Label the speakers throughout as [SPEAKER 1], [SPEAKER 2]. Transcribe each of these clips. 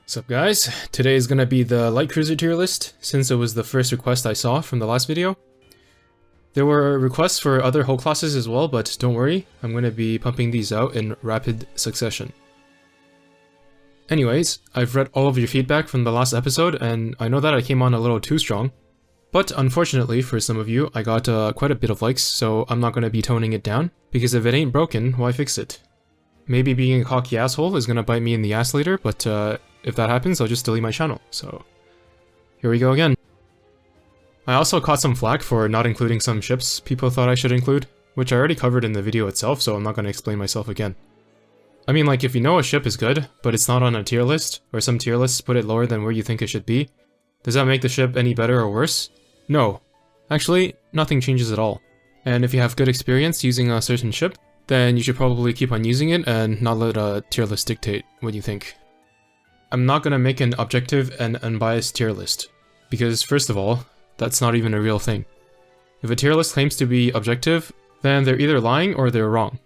[SPEAKER 1] Sup guys, today is gonna be the light cruiser tier list, since it was the first request I saw from the last video. There were requests for other hull classes as well, but don't worry, I'm gonna be pumping these out in rapid succession. Anyways, I've read all of your feedback from the last episode, and I know that I came on a little too strong. But unfortunately for some of you, I got quite a bit of likes, so I'm not gonna be toning it down, because if it ain't broken, why fix it? Maybe being a cocky asshole is gonna bite me in the ass later, but if that happens, I'll just delete my channel, so here we go again. I also caught some flack for not including some ships people thought I should include, which I already covered in the video itself, so I'm not going to explain myself again. I mean, like, if you know a ship is good, but it's not on a tier list, or some tier lists put it lower than where you think it should be, does that make the ship any better or worse? No. Actually, nothing changes at all. And if you have good experience using a certain ship, then you should probably keep on using it and not let a tier list dictate what you think. I'm not gonna make an objective and unbiased tier list, because first of all, that's not even a real thing. If a tier list claims to be objective, then they're either lying or they're wrong.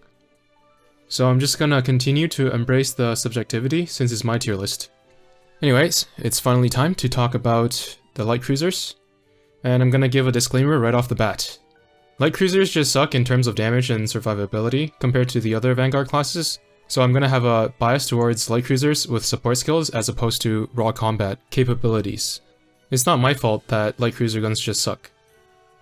[SPEAKER 1] So I'm just gonna continue to embrace the subjectivity since it's my tier list. Anyways, it's finally time to talk about the light cruisers, and I'm gonna give a disclaimer right off the bat. Light cruisers just suck in terms of damage and survivability compared to the other Vanguard classes, so I'm gonna have a bias towards light cruisers with support skills as opposed to raw combat capabilities. It's not my fault that light cruiser guns just suck.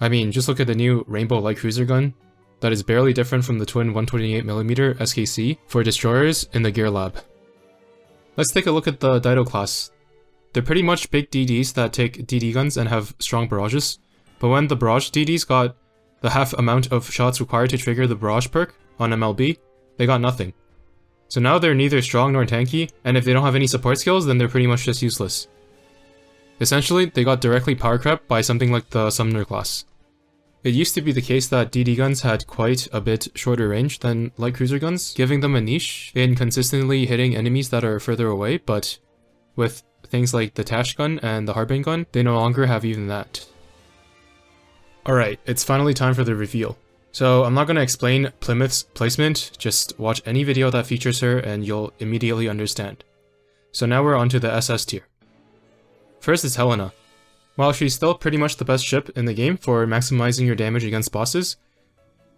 [SPEAKER 1] I mean, just look at the new Rainbow light cruiser gun that is barely different from the twin 128mm SKC for destroyers in the Gear Lab. Let's take a look at the Dido class. They're pretty much big DDs that take DD guns and have strong barrages, but when the barrage DDs got the half amount of shots required to trigger the barrage perk on MLB, they got nothing. So now they're neither strong nor tanky, and if they don't have any support skills, then they're pretty much just useless. Essentially, they got directly power crept by something like the Sumner class. It used to be the case that DD guns had quite a bit shorter range than light cruiser guns, giving them a niche in consistently hitting enemies that are further away, but with things like the Tash gun and the Harbin gun, they no longer have even that. Alright, it's finally time for the reveal. So I'm not going to explain Plymouth's placement, just watch any video that features her and you'll immediately understand. So now we're onto the SS tier. First is Helena. While she's still pretty much the best ship in the game for maximizing your damage against bosses,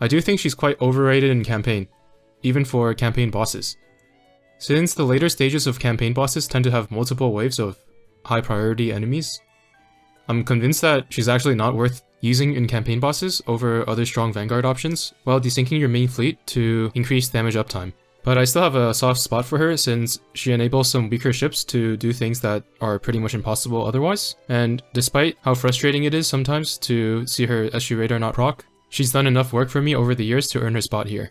[SPEAKER 1] I do think she's quite overrated in campaign, even for campaign bosses. Since the later stages of campaign bosses tend to have multiple waves of high priority enemies, I'm convinced that she's actually not worth using in campaign bosses over other strong Vanguard options, while desyncing your main fleet to increase damage uptime. But I still have a soft spot for her since she enables some weaker ships to do things that are pretty much impossible otherwise, and despite how frustrating it is sometimes to see her SG radar not proc, she's done enough work for me over the years to earn her spot here.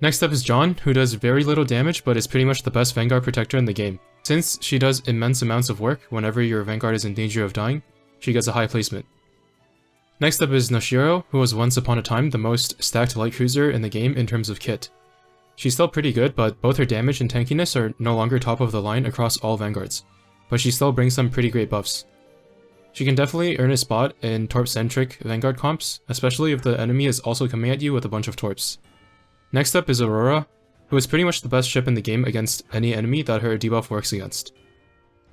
[SPEAKER 1] Next up is John, who does very little damage but is pretty much the best Vanguard protector in the game. Since she does immense amounts of work whenever your Vanguard is in danger of dying, she gets a high placement. Next up is Noshiro, who was once upon a time the most stacked light cruiser in the game in terms of kit. She's still pretty good, but both her damage and tankiness are no longer top of the line across all Vanguards, but she still brings some pretty great buffs. She can definitely earn a spot in Torp-centric Vanguard comps, especially if the enemy is also coming at you with a bunch of Torps. Next up is Aurora, who is pretty much the best ship in the game against any enemy that her debuff works against.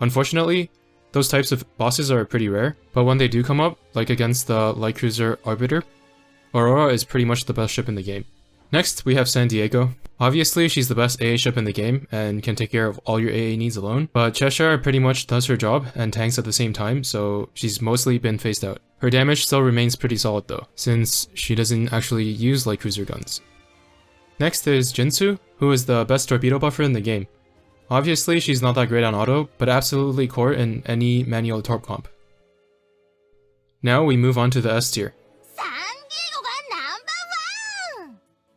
[SPEAKER 1] Unfortunately, those types of bosses are pretty rare, but when they do come up, like against the light cruiser Arbiter, Aurora is pretty much the best ship in the game. Next, we have San Diego. Obviously, she's the best AA ship in the game and can take care of all your AA needs alone, but Cheshire pretty much does her job and tanks at the same time, so she's mostly been phased out. Her damage still remains pretty solid though, since she doesn't actually use light cruiser guns. Next is Jinsu, who is the best torpedo buffer in the game. Obviously, she's not that great on auto, but absolutely core in any manual torp comp. Now we move on to the S tier.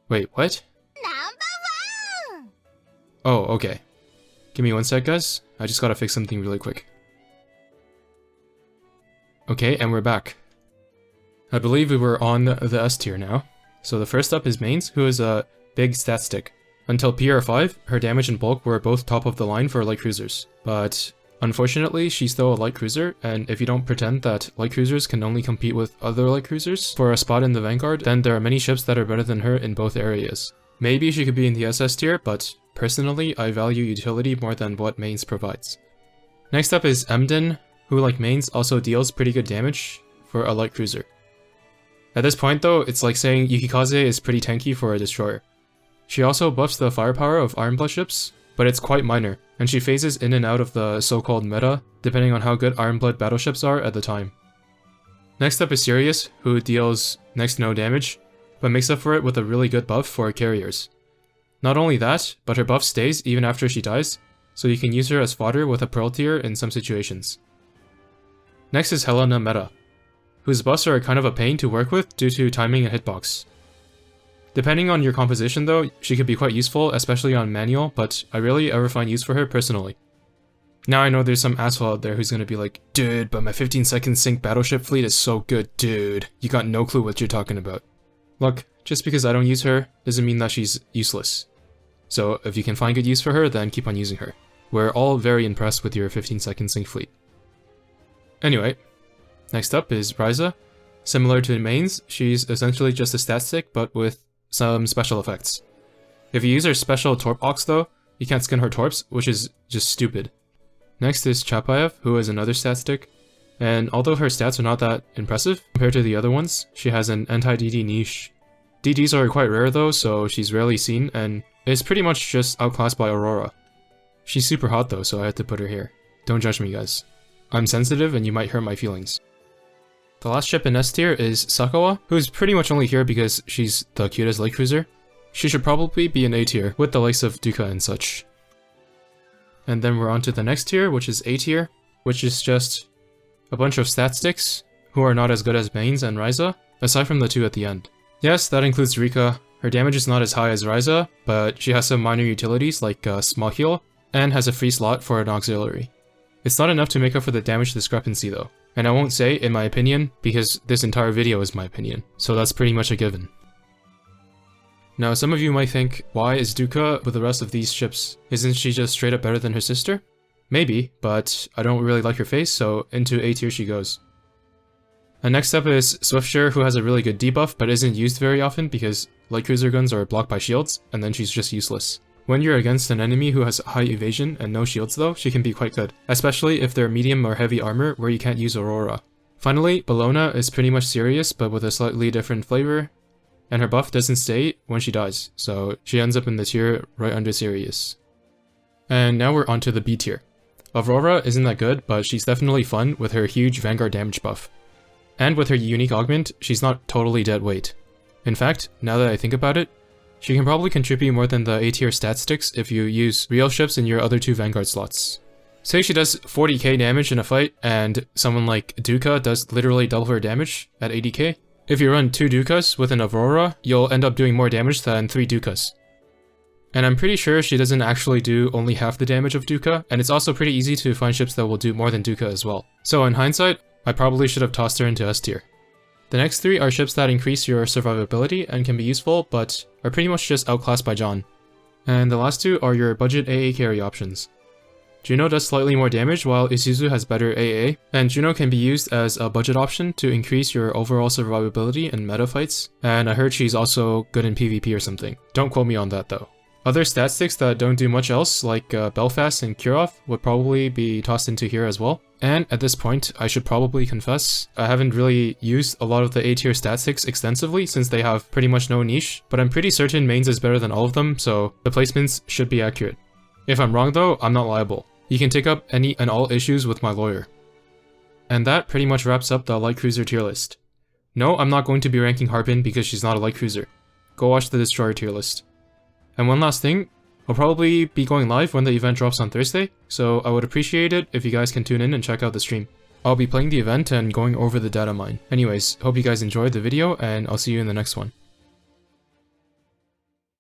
[SPEAKER 1] Wait, what? Oh, okay. Give me one sec, guys. I just gotta fix something really quick. Okay, and we're back. I believe we were on the S tier now. So the first up is Mains, who is a big stat stick. Until PR5, her damage and bulk were both top of the line for light cruisers. But unfortunately, she's still a light cruiser, and if you don't pretend that light cruisers can only compete with other light cruisers for a spot in the Vanguard, then there are many ships that are better than her in both areas. Maybe she could be in the SS tier, but personally, I value utility more than what Mains provides. Next up is Emden, who like mains also deals pretty good damage for a light cruiser. At this point though, it's like saying Yukikaze is pretty tanky for a destroyer. She also buffs the firepower of Iron Blood ships, but it's quite minor, and she phases in and out of the so-called meta, depending on how good Iron Blood battleships are at the time. Next up is Sirius, who deals next to no damage, but makes up for it with a really good buff for carriers. Not only that, but her buff stays even after she dies, so you can use her as fodder with a Pearl tier in some situations. Next is Helena Meta, whose buffs are kind of a pain to work with due to timing and hitbox. Depending on your composition though, she could be quite useful, especially on manual, but I rarely ever find use for her personally. Now I know there's some asshole out there who's gonna be like, dude, but my 15-second sync battleship fleet is so good, dude. You got no clue what you're talking about. Look, just because I don't use her, doesn't mean that she's useless. So if you can find good use for her, then keep on using her. We're all very impressed with your 15-second sync fleet. Anyway, next up is Ryza. Similar to the mains, she's essentially just a stat stick, but with some special effects. If you use her special Torp Ox though, you can't skin her Torps, which is just stupid. Next is Chapayev, who is another stat stick, and although her stats are not that impressive compared to the other ones, she has an anti-DD niche. DDs are quite rare though, so she's rarely seen, and is pretty much just outclassed by Aurora. She's super hot though, so I had to put her here. Don't judge me guys. I'm sensitive and you might hurt my feelings. The last ship in S tier is Sakawa, who's pretty much only here because she's the cutest light cruiser. She should probably be in A tier, with the likes of Duka and such. And then we're on to the next tier, which is A tier, which is just a bunch of stat sticks, who are not as good as mains and Ryza, aside from the two at the end. Yes, that includes Rika. Her damage is not as high as Ryza, but she has some minor utilities like small heal, and has a free slot for an auxiliary. It's not enough to make up for the damage discrepancy though. And I won't say in my opinion, because this entire video is my opinion, so that's pretty much a given. Now some of you might think, why is Duka with the rest of these ships? Isn't she just straight up better than her sister? Maybe, but I don't really like her face, so into A tier she goes. And next up is Swiftsure, who has a really good debuff, but isn't used very often because light cruiser guns are blocked by shields, and then she's just useless. When you're against an enemy who has high evasion and no shields though, she can be quite good, especially if they're medium or heavy armor where you can't use Aurora. Finally, Bellona is pretty much Sirius but with a slightly different flavor, and her buff doesn't stay when she dies, so she ends up in the tier right under Sirius. And now we're onto the B tier. Aurora isn't that good, but she's definitely fun with her huge Vanguard damage buff. And with her unique augment, she's not totally dead weight. In fact, now that I think about it, she can probably contribute more than the A tier stat sticks if you use real ships in your other two Vanguard slots. Say she does 40k damage in a fight, and someone like Duka does literally double her damage at 80k. If you run 2 Dukas with an Aurora, you'll end up doing more damage than 3 Dukas. And I'm pretty sure she doesn't actually do only half the damage of Duka, and it's also pretty easy to find ships that will do more than Duka as well. So in hindsight, I probably should have tossed her into S tier. The next 3 are ships that increase your survivability and can be useful, but are pretty much just outclassed by John. And the last 2 are your budget AA carry options. Juno does slightly more damage while Isuzu has better AA, and Juno can be used as a budget option to increase your overall survivability in meta fights, and I heard she's also good in PvP or something. Don't quote me on that though. Other stat sticks that don't do much else, like Belfast and Kirov, would probably be tossed into here as well. And at this point, I should probably confess, I haven't really used a lot of the A tier stat sticks extensively since they have pretty much no niche, but I'm pretty certain mains is better than all of them, so the placements should be accurate. If I'm wrong though, I'm not liable. You can take up any and all issues with my lawyer. And that pretty much wraps up the light cruiser tier list. No, I'm not going to be ranking Harbin because she's not a light cruiser. Go watch the destroyer tier list. And one last thing, I'll probably be going live when the event drops on Thursday, so I would appreciate it if you guys can tune in and check out the stream. I'll be playing the event and going over the data mine. Anyways, hope you guys enjoyed the video, and I'll see you in the next one.